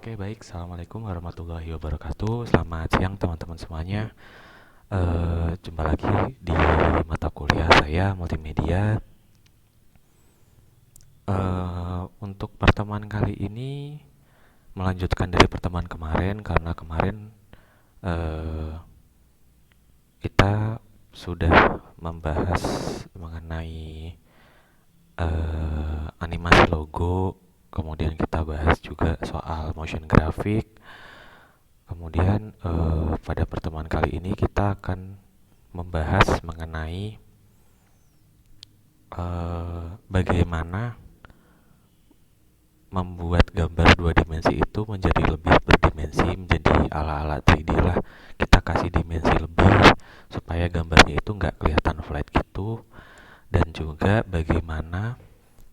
Oke, baik. Assalamualaikum warahmatullahi wabarakatuh. Selamat siang teman-teman semuanya. Jumpa lagi di mata kuliah saya multimedia. Untuk pertemuan kali ini melanjutkan dari pertemuan kemarin karena kemarin eh, kita sudah membahas mengenai animasi logo. Kemudian kita bahas juga soal motion graphic. Kemudian pada pertemuan kali ini kita akan membahas mengenai bagaimana membuat gambar dua dimensi itu menjadi lebih berdimensi, menjadi ala-ala 3D lah. Kita kasih dimensi lebih supaya gambarnya itu nggak kelihatan flat gitu. Dan juga bagaimana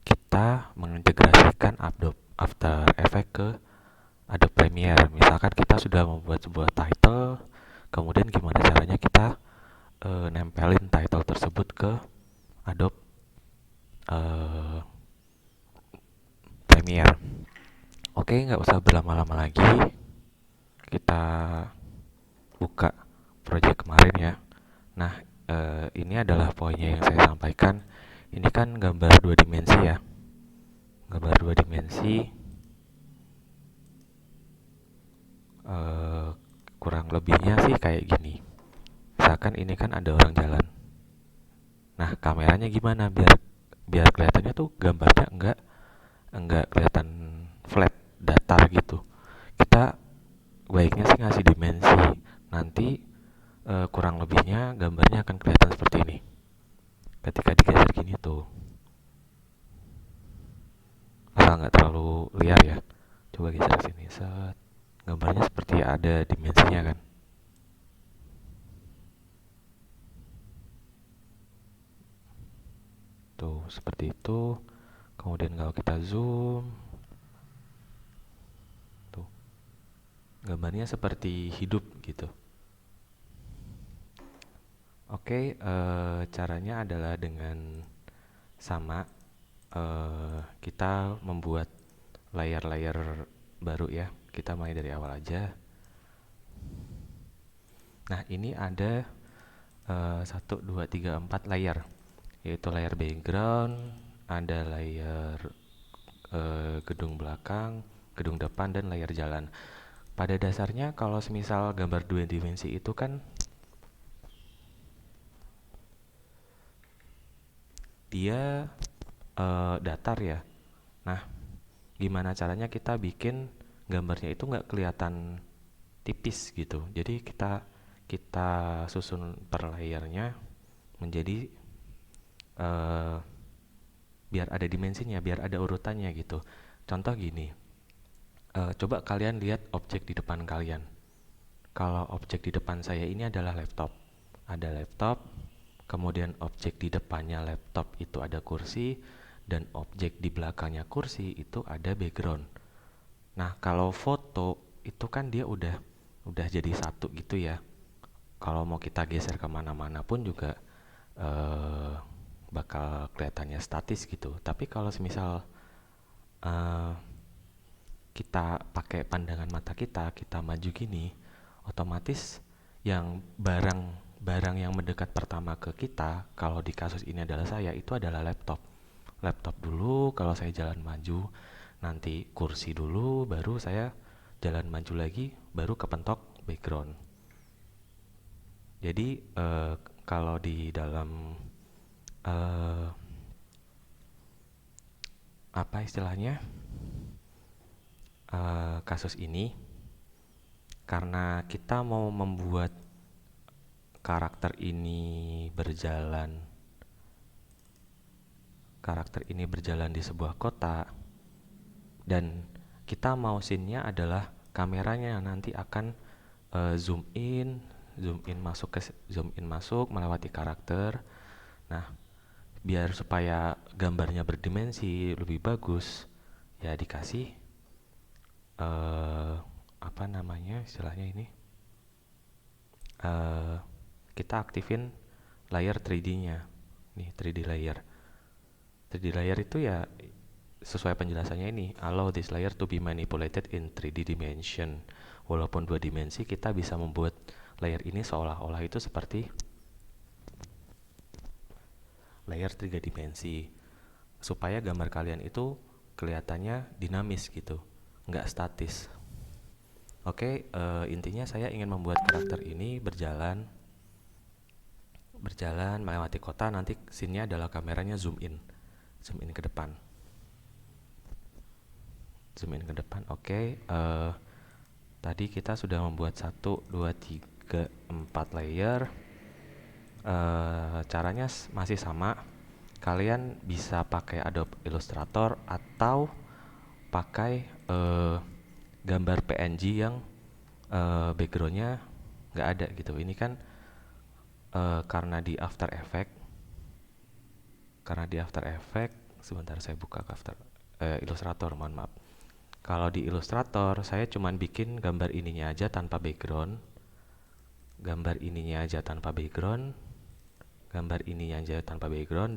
kita mengintegrasikan Adobe After Effects ke Adobe Premiere. Misalkan kita sudah membuat sebuah title, kemudian gimana caranya kita nempelin title tersebut ke Adobe eh, Premiere. Oke, nggak usah berlama-lama lagi. Kita buka project kemarin ya. Nah, ini adalah poinnya yang saya sampaikan. Ini kan gambar dua dimensi ya. Gambar dua dimensi. eh, Kurang lebihnya sih kayak gini. Misalkan ini kan ada orang jalan. Nah, kameranya gimana biar biar kelihatannya tuh gambarnya enggak kelihatan flat, datar gitu. Kita baiknya sih ngasih dimensi. Nanti kurang lebihnya gambarnya akan kelihatan seperti ini. Ketika digeser gini tuh, asal nggak terlalu liar ya. Coba geser sini, set. Gambarnya seperti ada dimensinya kan. Tuh, seperti itu. Kemudian kalau kita zoom, tuh, gambarnya seperti hidup gitu. Oke, caranya adalah dengan sama kita membuat layar-layar baru ya. Kita mulai dari awal aja. Nah, ini ada 1, 2, 3, 4 layar. Yaitu layar background, ada layar gedung belakang, gedung depan, dan layar jalan. Pada dasarnya kalau semisal gambar dua dimensi itu kan dia datar ya. Nah, gimana caranya kita bikin gambarnya itu nggak kelihatan tipis gitu. Jadi kita kita susun per layernya menjadi eh, biar ada dimensinya, biar ada urutannya gitu. Contoh gini, coba kalian lihat objek di depan kalian. Kalau objek di depan saya ini adalah laptop, ada laptop, kemudian objek di depannya laptop itu ada kursi, dan objek di belakangnya kursi itu ada background. Nah, kalau foto itu kan dia udah jadi satu gitu ya. Kalau mau kita geser kemana-mana pun juga eh, bakal kelihatannya statis gitu. Tapi kalau semisal eh, kita pakai pandangan mata kita maju gini, otomatis yang barang yang mendekat pertama ke kita, kalau di kasus ini adalah saya, itu adalah laptop. Laptop dulu, kalau saya jalan maju, nanti kursi dulu, baru saya jalan maju lagi, baru kepentok background. Jadi kalau di dalam eh, apa istilahnya kasus ini, karena kita mau membuat karakter ini berjalan di sebuah kota, dan kita mau scene-nya adalah kameranya nanti akan zoom in masuk melewati karakter. Nah, biar supaya gambarnya berdimensi lebih bagus, ya dikasih apa namanya istilahnya ini, eh, kita aktifin layer 3D-nya. Nih 3D layer. 3D layer itu ya sesuai penjelasannya ini, allow this layer to be manipulated in 3D dimension. Walaupun 2 dimensi, kita bisa membuat layer ini seolah-olah itu seperti layer 3 dimensi, supaya gambar kalian itu kelihatannya dinamis gitu, nggak statis. Oke, intinya saya ingin membuat karakter ini berjalan melewati kota. Nanti scene-nya adalah kameranya zoom in ke depan. Oke. Tadi kita sudah membuat 1, 2, 3, 4 layer. Caranya masih sama. Kalian bisa pakai Adobe Illustrator atau pakai gambar PNG yang backgroundnya nggak ada gitu. Ini kan karena di After Effects, sebentar saya buka Illustrator, mohon maaf. Kalau di Illustrator saya cuman bikin gambar ininya aja tanpa background, gambar ininya aja tanpa background,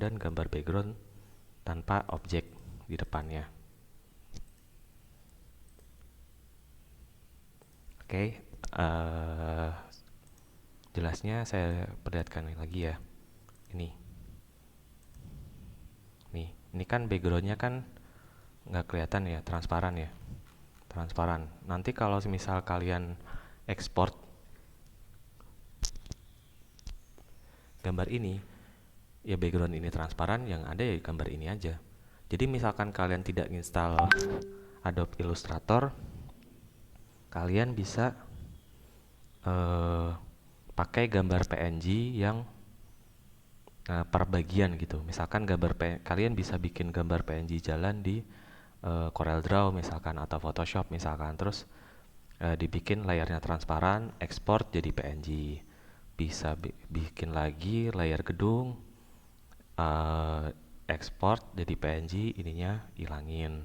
dan gambar background tanpa objek di depannya. Oke, jelasnya saya perlihatkan lagi ya. Ini kan backgroundnya kan nggak kelihatan ya, transparan. Nanti kalau misal kalian export gambar ini, ya background ini transparan, yang ada ya gambar ini aja. Jadi misalkan kalian tidak install Adobe Illustrator, kalian bisa pakai gambar PNG yang per bagian gitu. Misalkan kalian bisa bikin gambar PNG jalan di CorelDRAW misalkan, atau Photoshop misalkan, terus dibikin layarnya transparan, ekspor jadi PNG. Bisa bikin lagi layer gedung, ekspor jadi PNG, ininya hilangin.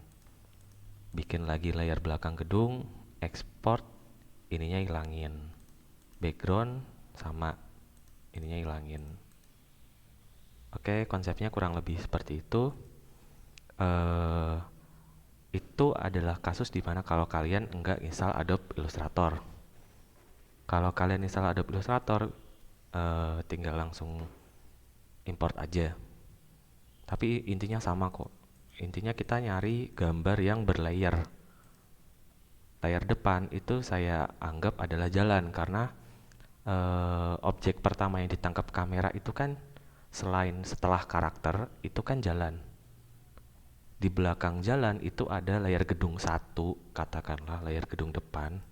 Bikin lagi layer belakang gedung, ekspor, ininya hilangin. Background sama, ininya hilangin. Oke, konsepnya kurang lebih seperti itu. Itu adalah kasus dimana kalau kalian enggak install Adobe Illustrator. Kalau kalian install Adobe Illustrator, tinggal langsung import aja. Tapi intinya sama kok. Intinya kita nyari gambar yang berlayer. Layar depan itu saya anggap adalah jalan, karena objek pertama yang ditangkap kamera itu kan setelah karakter itu kan jalan. Di belakang jalan itu ada layar gedung 1, katakanlah layar gedung depan.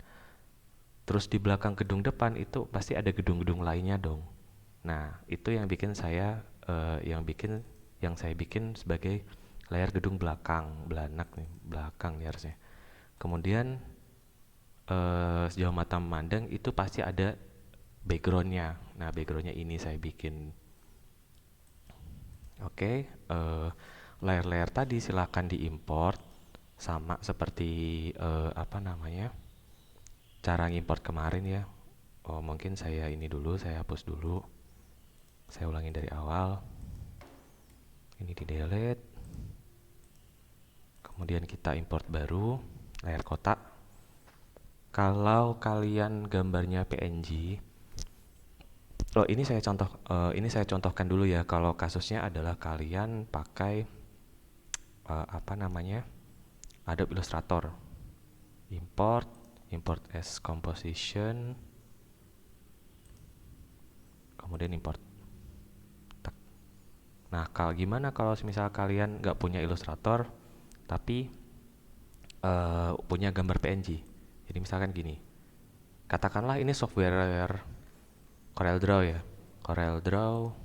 Terus di belakang gedung depan itu pasti ada gedung-gedung lainnya dong. Nah, itu yang bikin saya yang saya bikin sebagai layar gedung belakang, belakang nih harusnya. Kemudian sejauh mata memandang itu pasti ada backgroundnya. Nah, backgroundnya ini saya bikin. Oke, layer-layer tadi silahkan diimport, sama seperti cara ngimport kemarin ya. Mungkin saya hapus dulu, saya ulangi dari awal. Ini di delete, kemudian kita import baru layar kotak. Kalau kalian gambarnya PNG, ini saya contohkan dulu ya. Kalau kasusnya adalah kalian pakai Adobe Illustrator, import as composition, kemudian import. Nah, gimana kalau misal kalian nggak punya Illustrator tapi punya gambar PNG? Jadi misalkan gini, katakanlah ini software CorelDRAW ya. CorelDRAW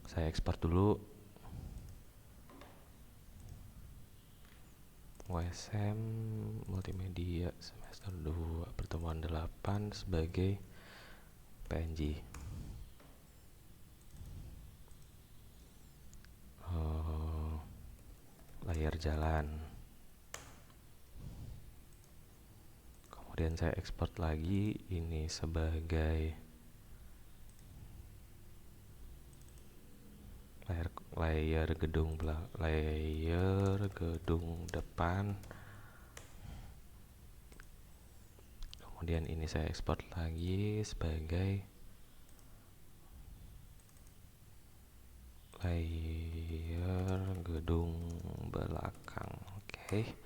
saya ekspor dulu. WSM Multimedia semester 2 pertemuan 8 sebagai PNG. Layar jalan. Kemudian saya ekspor lagi ini sebagai layer gedung depan. Kemudian ini saya ekspor lagi sebagai layer gedung belakang. Oke.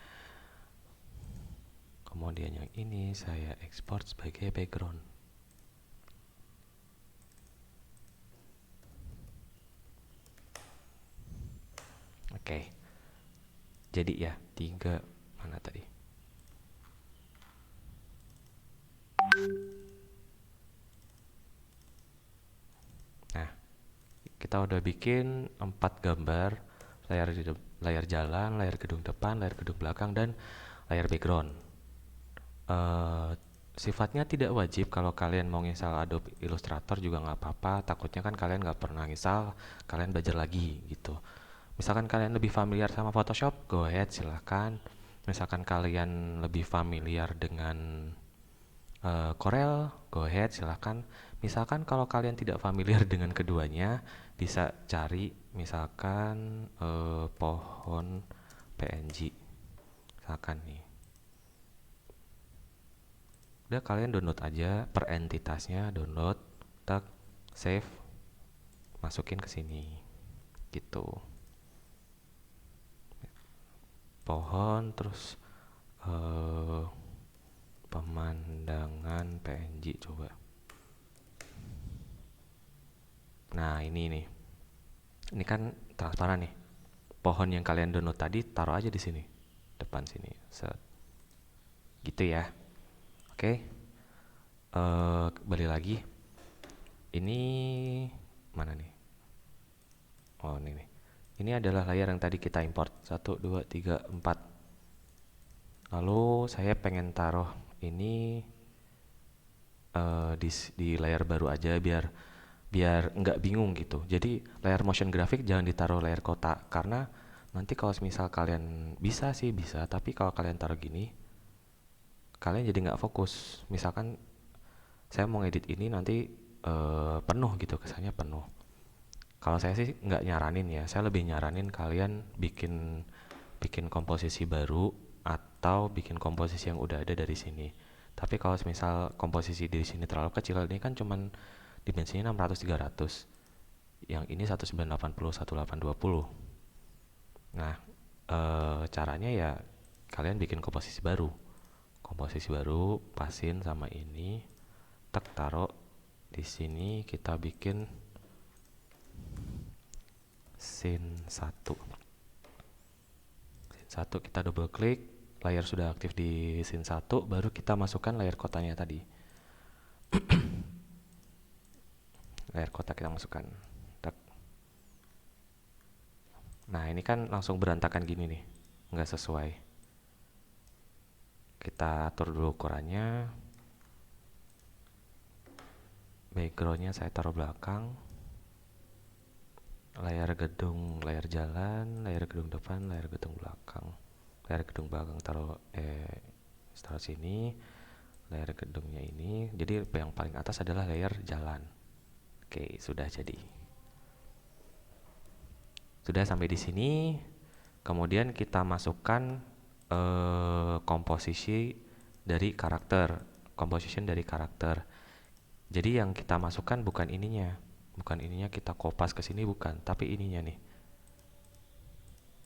Kemudian yang ini saya ekspor sebagai background. Oke. Jadi ya, 3 mana tadi? Nah, kita udah bikin 4 gambar, layar jalan, layar gedung depan, layar gedung belakang, dan layar background. Sifatnya tidak wajib kalau kalian mau install Adobe Illustrator juga nggak apa-apa. Takutnya kan kalian nggak pernah install, kalian belajar lagi gitu. Misalkan kalian lebih familiar sama Photoshop, go ahead silahkan. Misalkan kalian lebih familiar dengan Corel, go ahead silahkan. Misalkan kalau kalian tidak familiar dengan keduanya, bisa cari misalkan pohon PNG. Misalkan nih. Udah kalian download aja per entitasnya, download, tak, save, masukin ke sini. Gitu. Pohon terus pemandangan PNG coba. Nah, ini nih. Ini kan transparan nih. Pohon yang kalian download tadi taruh aja di sini. Depan sini. Set. Gitu ya. Oke. Balik lagi. Ini mana nih? Oh, ini nih. Ini adalah layar yang tadi kita import. 1, 2, 3, 4. Lalu saya pengen taruh ini di layar baru aja biar nggak bingung gitu. Jadi layar motion graphic jangan ditaruh layar kotak, karena nanti kalau misal kalian bisa, tapi kalau kalian taruh gini kalian jadi nggak fokus. Misalkan saya mau ngedit ini nanti penuh gitu, kesannya penuh. Kalau saya sih nggak nyaranin ya, saya lebih nyaranin kalian bikin komposisi baru atau bikin komposisi yang udah ada dari sini. Tapi kalau misal komposisi di sini terlalu kecil, ini kan cuman dimensinya 600 300. Yang ini 1980 1820. Nah, caranya ya kalian bikin komposisi baru. Komposisi baru pasin sama ini, tek taruh di sini, kita bikin scene 1. Scene 1 kita double klik, layar sudah aktif di scene 1, baru kita masukkan layar kotanya tadi. Layar kota kita masukkan. Tek. Nah, ini kan langsung berantakan gini nih, nggak sesuai. Kita atur dulu ukurannya. Backgroundnya saya taruh belakang. Layar gedung, layar jalan, layar gedung depan, layar gedung belakang. Layar gedung belakang taruh sini. Layar gedungnya ini. Jadi yang paling atas adalah layar jalan. Oke, sudah jadi. Sudah sampai di sini. Kemudian kita masukkan komposisi dari karakter. Composition dari karakter. Jadi yang kita masukkan bukan ininya. Bukan ininya kita kopas ke sini, bukan, tapi ininya nih.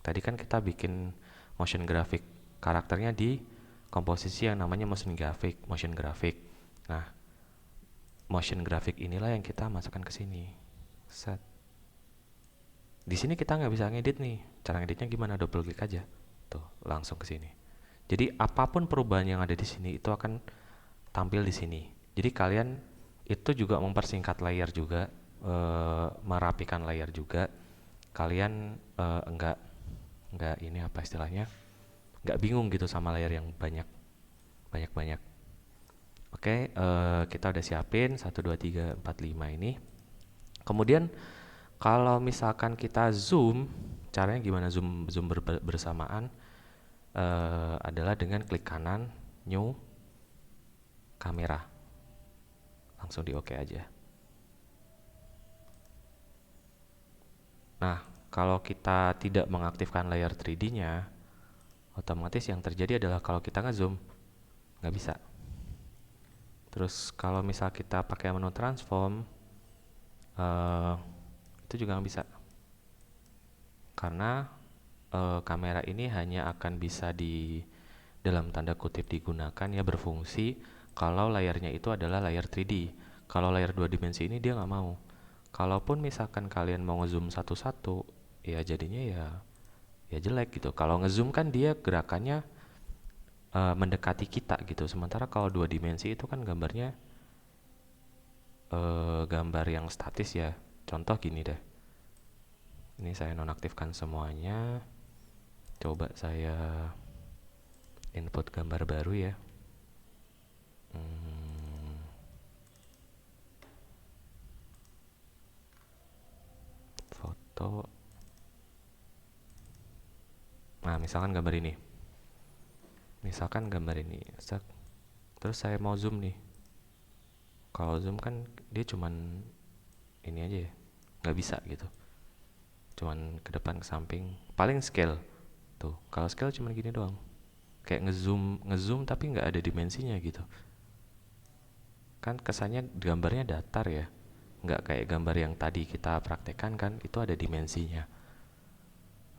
Tadi kan kita bikin motion graphic karakternya di komposisi yang namanya motion graphic. Nah, motion graphic inilah yang kita masukkan ke sini. Set. Di sini kita nggak bisa ngedit nih. Cara ngeditnya gimana? Double klik aja. Tuh, langsung ke sini. Jadi apapun perubahan yang ada di sini itu akan tampil di sini. Jadi kalian itu juga mempersingkat layar juga, merapikan layar juga. Kalian enggak ini apa istilahnya, nggak bingung gitu sama layar yang banyak. Oke, kita udah siapin 1, 2, 3, 4, 5 ini. Kemudian kalau misalkan kita zoom, caranya gimana zoom bersamaan? Adalah dengan klik kanan, new, kamera. Langsung di oke aja. Nah, kalau kita tidak mengaktifkan layer 3D-nya, otomatis yang terjadi adalah kalau kita ngezoom, nggak bisa. Terus kalau misal kita pakai menu transform, itu juga nggak bisa. Karena kamera ini hanya akan bisa dalam tanda kutip digunakan ya, berfungsi kalau layarnya itu adalah layar 3D. Kalau layar 2 dimensi ini dia nggak mau. Kalaupun misalkan kalian mau ngezoom satu-satu, ya jadinya ya jelek gitu. Kalau ngezoom kan dia gerakannya mendekati kita gitu. Sementara kalau 2 dimensi itu kan gambarnya gambar yang statis ya. Contoh gini deh. Ini saya nonaktifkan semuanya. Coba saya input gambar baru ya. Foto. Nah, misalkan gambar ini. Terus saya mau zoom nih. Kalau zoom kan dia cuman ini aja ya. Nggak bisa gitu. Cuman ke depan, ke samping. Paling scale. Tuh, kalau scale cuman gini doang. Kayak ngezoom tapi nggak ada dimensinya gitu. Kan kesannya gambarnya datar ya. Nggak kayak gambar yang tadi kita praktekkan kan, itu ada dimensinya.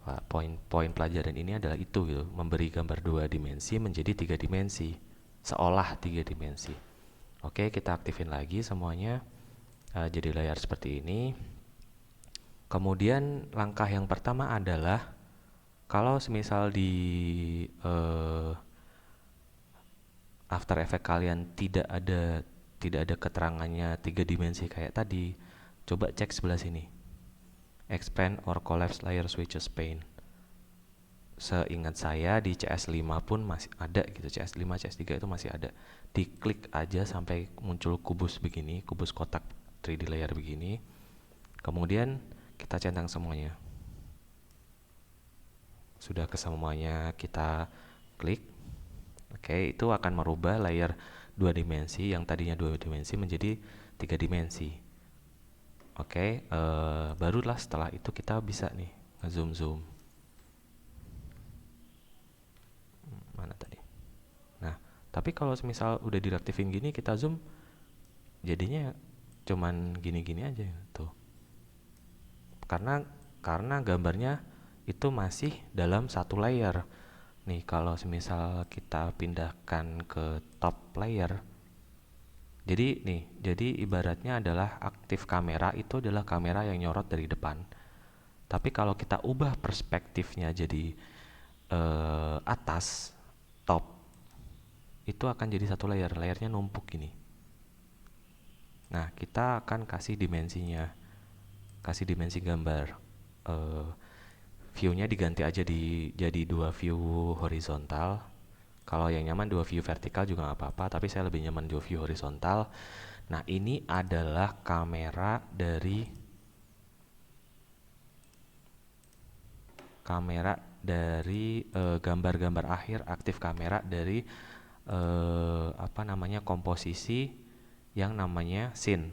Wah, poin pelajaran ini adalah itu gitu, memberi gambar 2 dimensi menjadi 3 dimensi, seolah 3 dimensi. Oke, kita aktifin lagi semuanya, jadi layar seperti ini. Kemudian langkah yang pertama adalah kalau semisal di After Effects kalian tidak ada keterangannya 3 dimensi kayak tadi, coba cek sebelah sini, expand or collapse layer switches pane. Seingat saya di CS5 pun masih ada gitu, CS5, CS3 itu masih ada. Diklik aja sampai muncul kubus begini, kubus kotak 3D layer begini. Kemudian kita centang semuanya. Sudah ke semuanya kita klik. Oke, itu akan merubah layer 2 dimensi yang tadinya 2 dimensi menjadi 3 dimensi. Oke, barulah setelah itu kita bisa nih nge-zoom. Mana tadi? Nah, tapi kalau misal udah diaktifin gini kita zoom, jadinya cuman gini-gini aja tuh. Karena gambarnya itu masih dalam satu layer. Nih, kalau misal kita pindahkan ke top layer, jadi ibaratnya adalah aktif kamera itu adalah kamera yang nyorot dari depan. Tapi kalau kita ubah perspektifnya jadi atas, top, itu akan jadi satu layer, layernya numpuk gini. Nah, kita akan kasih dimensinya, kasih dimensi gambar. View-nya diganti aja jadi 2 view horizontal. Kalau yang nyaman 2 view vertikal juga nggak apa-apa, tapi saya lebih nyaman 2 view horizontal. Nah, ini adalah kamera dari gambar-gambar akhir aktif kamera dari komposisi yang namanya scene.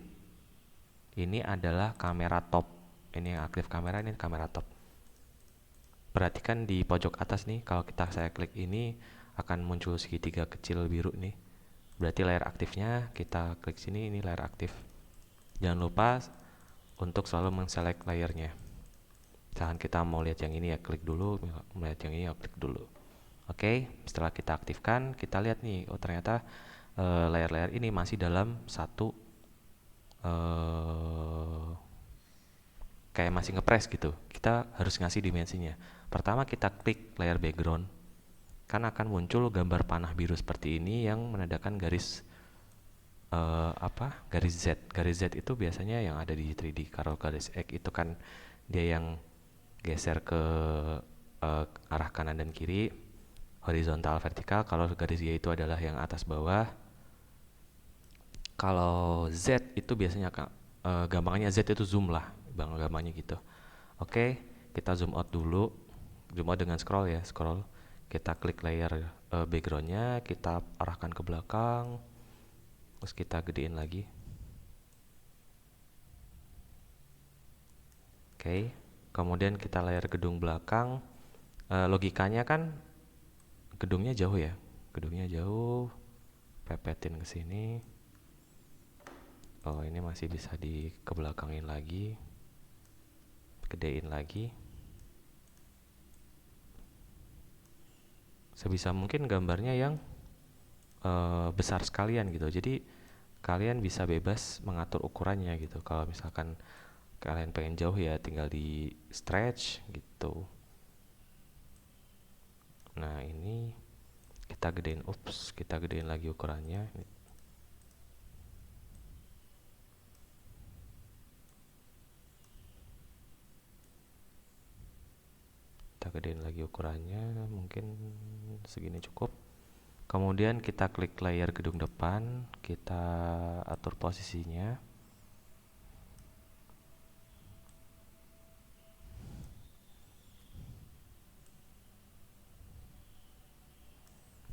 Ini adalah kamera top. Ini yang aktif kamera, ini kamera top. Perhatikan di pojok atas nih, kalau saya klik ini akan muncul segitiga kecil biru nih. Berarti layar aktifnya, kita klik sini, ini layar aktif. Jangan lupa untuk selalu men-select layernya. Misalkan kita mau lihat yang ini ya klik dulu, melihat yang ini ya klik dulu. Oke, setelah kita aktifkan, kita lihat nih, oh ternyata layar-layar ini masih dalam satu kayak masih ngepres gitu. Kita harus ngasih dimensinya. Pertama kita klik layar background, kan akan muncul gambar panah biru seperti ini yang menandakan garis garis Z. Garis Z itu biasanya yang ada di 3D. Kalau garis X itu kan dia yang geser ke arah kanan dan kiri, horizontal vertikal. Kalau garis Y itu adalah yang atas bawah. Kalau Z itu biasanya gampangnya Z itu zoom lah, gampangnya gitu. Oke, kita zoom out dulu. Zoom out dengan scroll ya, scroll. Kita klik layer backgroundnya, kita arahkan ke belakang, terus kita gedein lagi. Oke, kemudian kita layer gedung belakang. Logikanya kan gedungnya jauh ya, gedungnya jauh, pepetin ke sini. Oh, ini masih bisa dikebelakangin lagi, gedein lagi. Sebisa mungkin gambarnya yang besar sekalian gitu. Jadi kalian bisa bebas mengatur ukurannya gitu. Kalau misalkan kalian pengen jauh ya tinggal di stretch gitu. Nah, ini kita gedein lagi ukurannya. Kita gedein lagi ukurannya, mungkin segini cukup. Kemudian kita klik layer gedung depan, kita atur posisinya.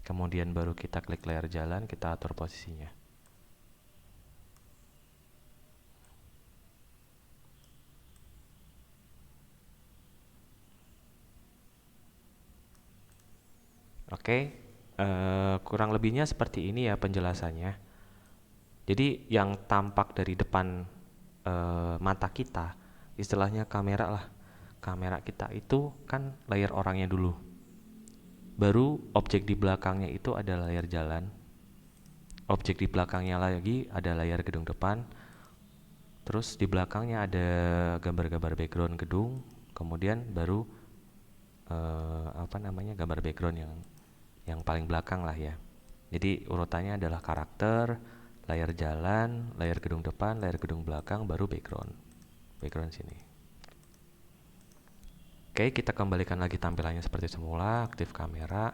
Kemudian baru kita klik layer jalan, kita atur posisinya. Oke, kurang lebihnya seperti ini ya penjelasannya. Jadi yang tampak dari depan mata kita, istilahnya kamera lah. Kamera kita itu kan layer orangnya dulu. Baru objek di belakangnya itu ada layar jalan. Objek di belakangnya lagi ada layar gedung depan. Terus di belakangnya ada gambar-gambar background gedung. Kemudian baru gambar background yang paling belakang lah ya. Jadi urutannya adalah karakter, layar jalan, layar gedung depan, layar gedung belakang, baru background. Background sini. Oke, kita kembalikan lagi tampilannya seperti semula, aktif kamera,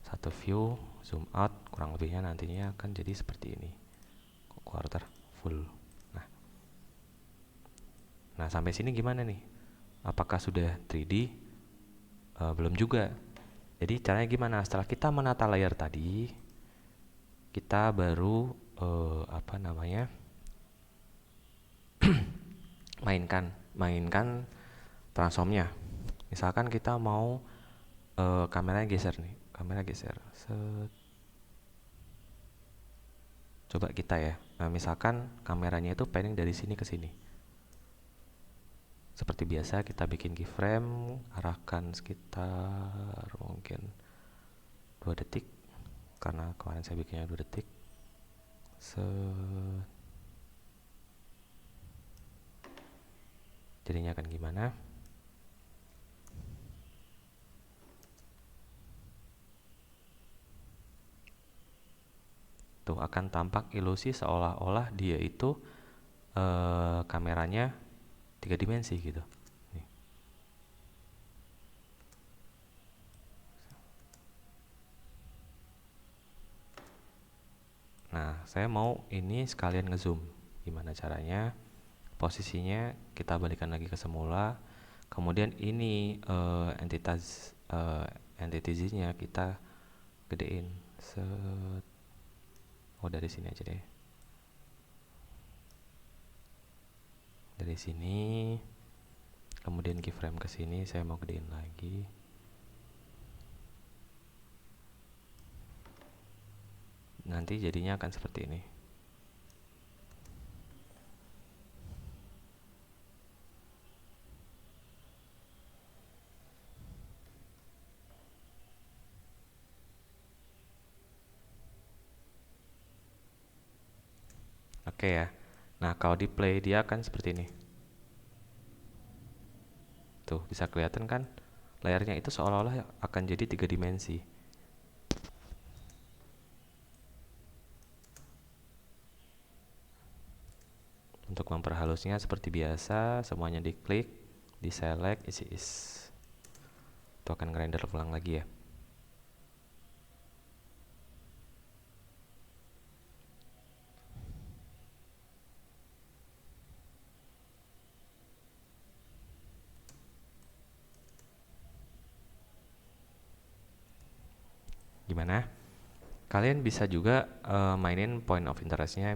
satu view, zoom out, kurang lebihnya nantinya akan jadi seperti ini. Quarter full. Nah, sampai sini gimana nih? Apakah sudah 3D? Belum juga. Jadi caranya gimana? Setelah kita menata layer tadi, kita baru mainkan transformnya. Misalkan kita mau kameranya geser nih, kamera geser. Coba kita ya. Nah, misalkan kameranya itu panning dari sini ke sini. Seperti biasa kita bikin keyframe, arahkan sekitar mungkin 2 detik karena kemarin saya bikinnya 2 detik. Jadinya akan gimana? Tuh akan tampak ilusi seolah-olah dia itu kameranya 3 dimensi gitu. Nih. Nah, saya mau ini sekalian ngezoom. Gimana caranya? Posisinya kita balikan lagi ke semula. Kemudian ini entity-nya kita gedein. Dari sini aja deh. Dari sini. Kemudian keyframe ke sini, saya mau gedein lagi. Nanti jadinya akan seperti ini. Oke ya. Nah, kalau di play dia akan seperti ini. Tuh, bisa kelihatan kan? Layarnya itu seolah-olah akan jadi 3 dimensi. Untuk memperhalusnya seperti biasa, semuanya diklik, di select, isi is. Itu akan ngerender ulang lagi ya. Gimana? Kalian bisa juga mainin point of interestnya,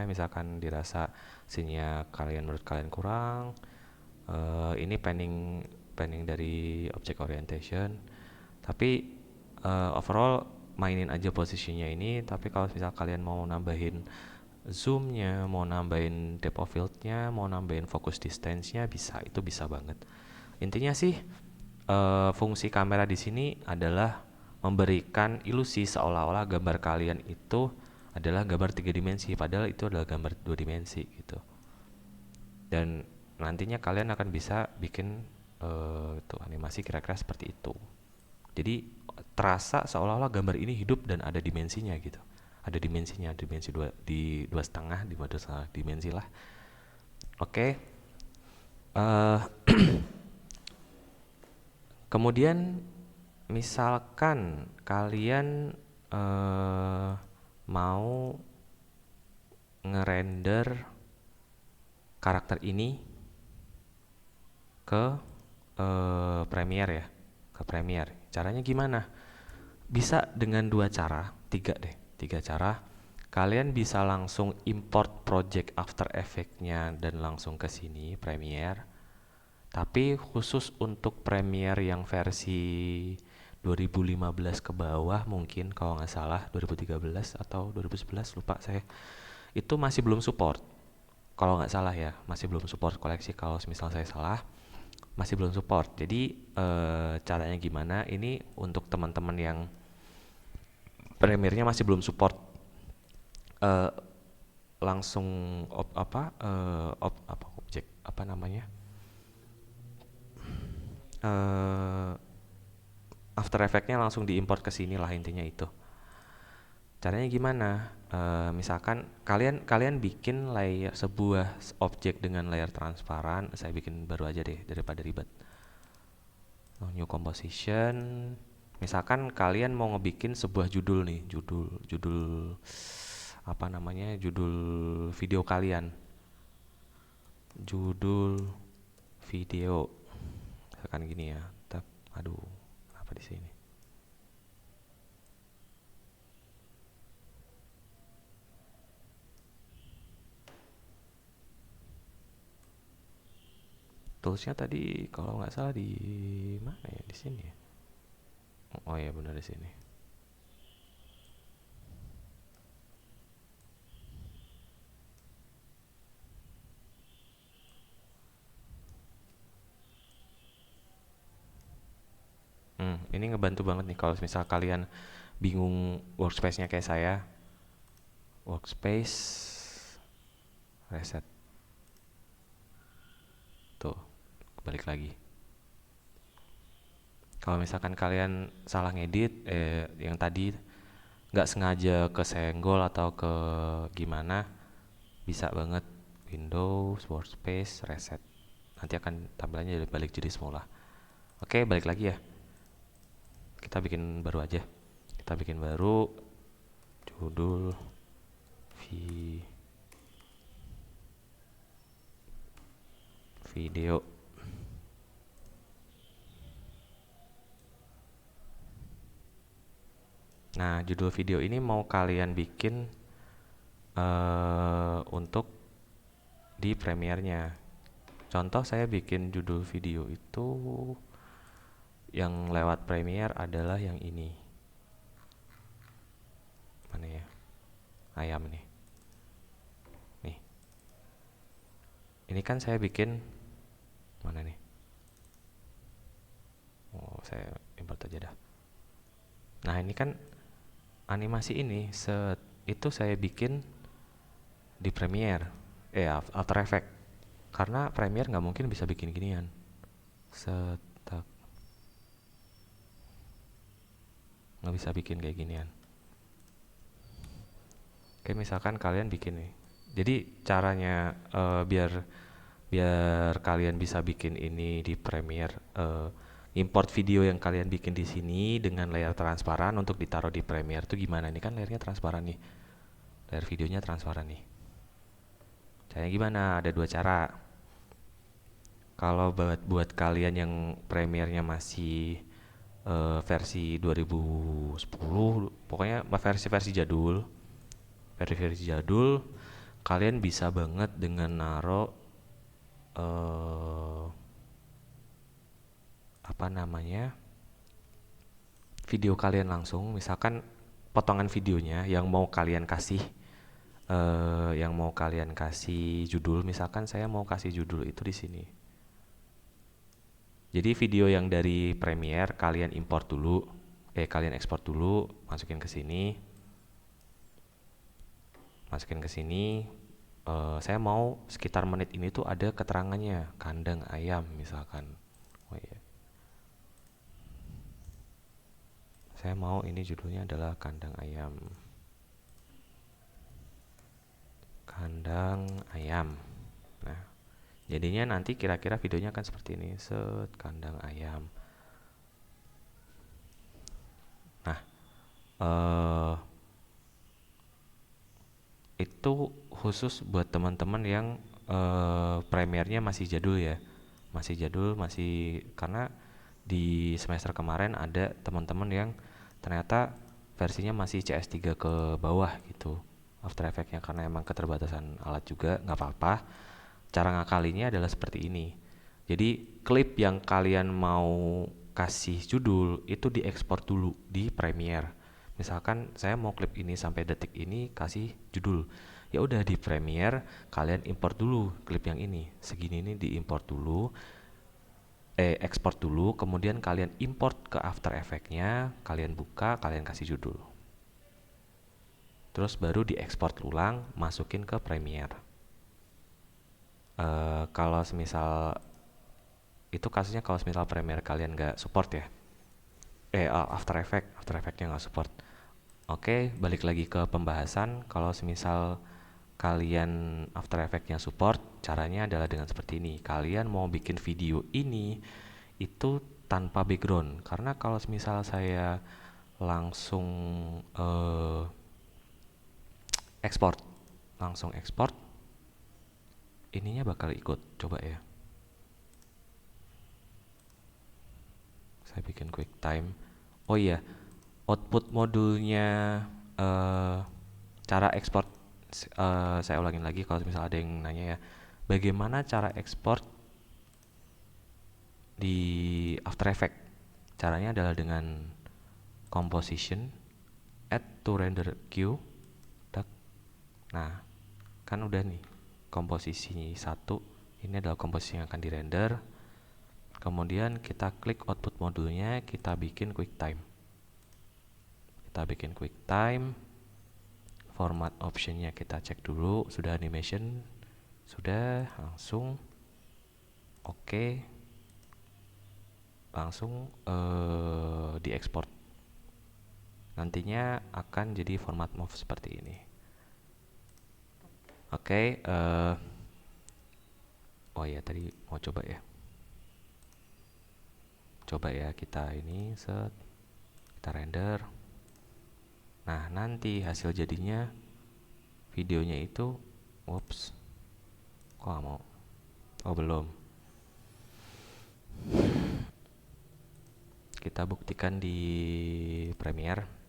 misalkan dirasa scene-nya menurut kalian kurang, Ini planning dari object orientation. Tapi overall mainin aja posisinya ini. Tapi kalau misal kalian mau nambahin zoomnya, mau nambahin depth of fieldnya, mau nambahin focus distance-nya, bisa, itu bisa banget. Intinya sih fungsi kamera di sini adalah memberikan ilusi seolah-olah gambar kalian itu adalah gambar 3 dimensi, padahal itu adalah gambar 2 dimensi gitu. Dan nantinya kalian akan bisa bikin tuh animasi kira-kira seperti itu. Jadi terasa seolah-olah gambar ini hidup dan ada dimensinya gitu. Ada dimensinya, dimensi dua, di 2,5, di 2,5 dimensi lah. Oke. Kemudian misalkan kalian mau ngerender karakter ini ke Premiere ya, ke Premiere. Caranya gimana? Bisa dengan dua cara, tiga cara. Kalian bisa langsung import project After Effects-nya dan langsung ke sini Premiere. Tapi khusus untuk Premiere yang versi 2015 ke bawah mungkin kalau nggak salah 2013 atau 2011 lupa saya, itu masih belum support. Kalau nggak salah ya, masih belum support koleksi. Kalau misal saya salah, masih belum support. Jadi caranya gimana? Ini untuk teman-teman yang Premiere-nya masih belum support, langsung objek apa namanya? After Effects-nya langsung diimport ke sini lah, intinya itu. Caranya gimana? Misalkan kalian bikin layer sebuah objek dengan layer transparan. Saya bikin baru aja deh daripada ribet. New composition. Misalkan kalian mau ngebikin sebuah judul nih, judul apa namanya? Judul video kalian. Judul video. Misalkan gini ya. Aduh, apa di sini? Toolsnya tadi kalau nggak salah di mana ya, di sini ya. Oh ya benar di sini. Ini ngebantu banget nih kalau misal kalian bingung workspace-nya kayak saya. Workspace, reset. Tuh, balik lagi. Kalau misalkan kalian salah ngedit, yang tadi nggak sengaja kesenggol atau ke gimana, bisa banget Windows, Workspace, reset. Nanti akan tampilannya balik jadi semula. Oke, balik lagi ya. Kita bikin baru aja. Kita bikin baru, judul video. Nah, judul video ini mau kalian bikin untuk di Premiere-nya. Contoh saya bikin judul video itu yang lewat Premiere adalah yang ini. Mana ya? Ayam nih. Nih. Ini kan saya bikin mana nih? Oh, saya import aja dah. Nah, ini kan animasi ini itu saya bikin di Premiere, After Effects. Karena Premiere nggak mungkin bisa bikin ginian. Nggak bisa bikin kayak ginian. Oke, misalkan kalian bikin nih. Jadi caranya biar kalian bisa bikin ini di Premiere, import video yang kalian bikin di sini dengan layar transparan untuk ditaruh di Premiere tuh gimana? Ini kan layarnya transparan nih. Layar videonya transparan nih. Caranya gimana? Ada dua cara. Kalau buat kalian yang Premiere-nya masih versi 2010, pokoknya versi jadul, kalian bisa banget dengan naro apa namanya, video kalian langsung, misalkan potongan videonya yang mau kalian kasih judul, misalkan saya mau kasih judul itu di sini. Jadi video yang dari Premiere kalian import dulu, kalian ekspor dulu, masukin ke sini, saya mau sekitar menit ini tuh ada keterangannya kandang ayam misalkan. Oh iya. Saya mau ini judulnya adalah kandang ayam. Kandang ayam. Nah, jadinya nanti kira-kira videonya akan seperti ini. Set kandang ayam. Nah, itu khusus buat teman-teman yang Premiere-nya masih jadul ya. Masih jadul, masih karena di semester kemarin ada teman-teman yang ternyata versinya masih CS3 ke bawah gitu. After Effects-nya karena emang keterbatasan alat juga, nggak apa-apa. Cara ngakalinya adalah seperti ini. Jadi klip yang kalian mau kasih judul itu diekspor dulu di Premiere. Misalkan saya mau klip ini sampai detik ini kasih judul. Ya udah di Premiere kalian import dulu klip yang ini. Segini ini diimport dulu. Ekspor dulu, kemudian kalian import ke After Effects-nya, kalian buka, kalian kasih judul. Terus baru diekspor ulang, masukin ke Premiere. Kalau semisal itu kasusnya kalau semisal Premiere kalian nggak support ya, After Effects-nya nggak support. Oke, balik lagi ke pembahasan. Kalau semisal kalian After Effects-nya support, caranya adalah dengan seperti ini. Kalian mau bikin video ini itu tanpa background, karena kalau semisal saya langsung ekspor, ininya bakal ikut. Coba ya, saya bikin QuickTime. Oh iya, output modulnya, cara ekspor, saya ulangin lagi kalau misalnya ada yang nanya ya, bagaimana cara ekspor di After Effects. Caranya adalah dengan composition, add to render queue. Nah, kan udah nih komposisi 1, ini adalah komposisi yang akan dirender. Kemudian kita klik output modulnya, kita bikin QuickTime. Format optionnya kita cek dulu, sudah animation, sudah, langsung oke, langsung diekspor. Nantinya akan jadi format MOV seperti ini. Oke, oh ya tadi mau coba ya. Coba ya kita ini kita render. Nah, nanti hasil jadinya videonya itu, whoops, kok nggak mau? Oh belum. Kita buktikan di Premiere.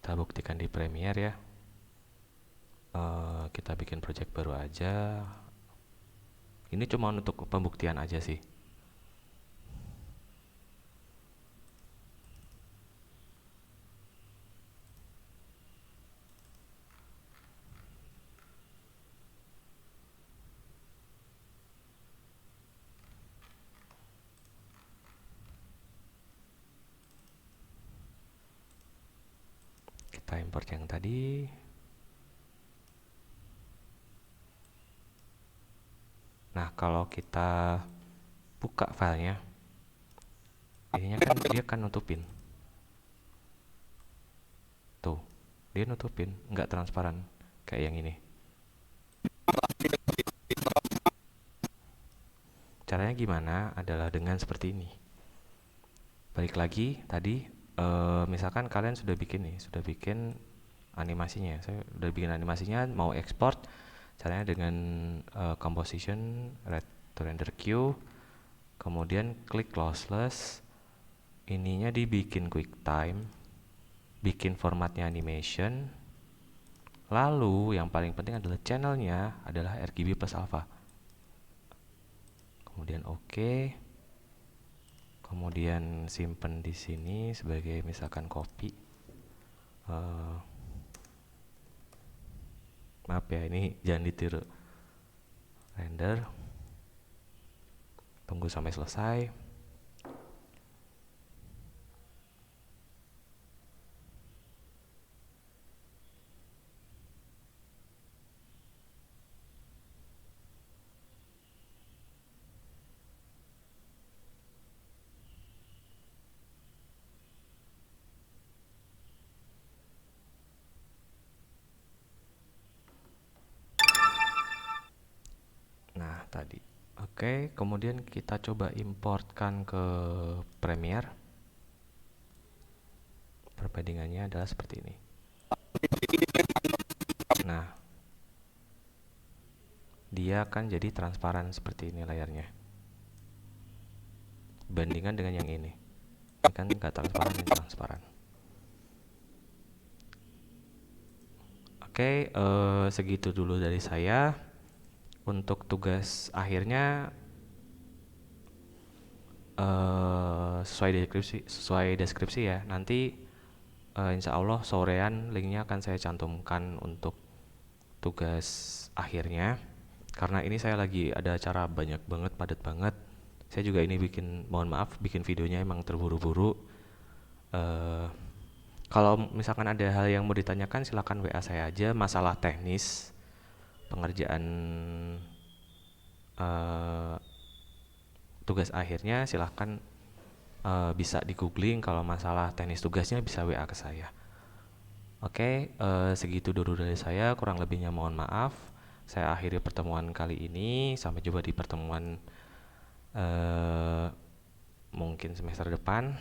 Kita buktikan di Premiere ya. Kita bikin project baru aja. Ini cuma untuk pembuktian aja sih. Kita import yang tadi. Nah, kalau kita buka filenya, ininya kan dia kan nutupin. Tuh, dia nutupin, nggak transparan kayak yang ini. Caranya gimana? Adalah dengan seperti ini. Balik lagi tadi, misalkan kalian sudah bikin animasinya. Saya udah bikin animasinya, mau export caranya dengan composition, to render queue, kemudian klik lossless, ininya dibikin QuickTime, bikin formatnya animation, lalu yang paling penting adalah channelnya adalah RGB plus alpha. Kemudian oke. Kemudian simpen di sini sebagai misalkan copy. Maaf ya, ini jangan ditiru. Render. Tunggu sampai selesai. Nah, tadi. Oke, kemudian kita coba importkan ke Premiere. Perbandingannya adalah seperti ini. Nah, dia akan jadi transparan seperti ini layarnya. Bandingkan dengan yang ini. Ini kan nggak transparan, ini transparan. Oke, segitu dulu dari saya. Untuk tugas akhirnya sesuai deskripsi ya. Nanti insya Allah sorean linknya akan saya cantumkan untuk tugas akhirnya. Karena ini saya lagi ada acara banyak banget, padat banget. Saya juga ini mohon maaf, bikin videonya emang terburu-buru. Kalau misalkan ada hal yang mau ditanyakan silakan WA saya aja. Masalah teknis pengerjaan tugas akhirnya silahkan bisa di googling. Kalau masalah teknis tugasnya bisa WA ke saya. Oke, segitu dulu dari saya, kurang lebihnya mohon maaf. Saya akhiri pertemuan kali ini, sampai jumpa di pertemuan mungkin semester depan.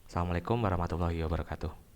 Assalamualaikum warahmatullahi wabarakatuh.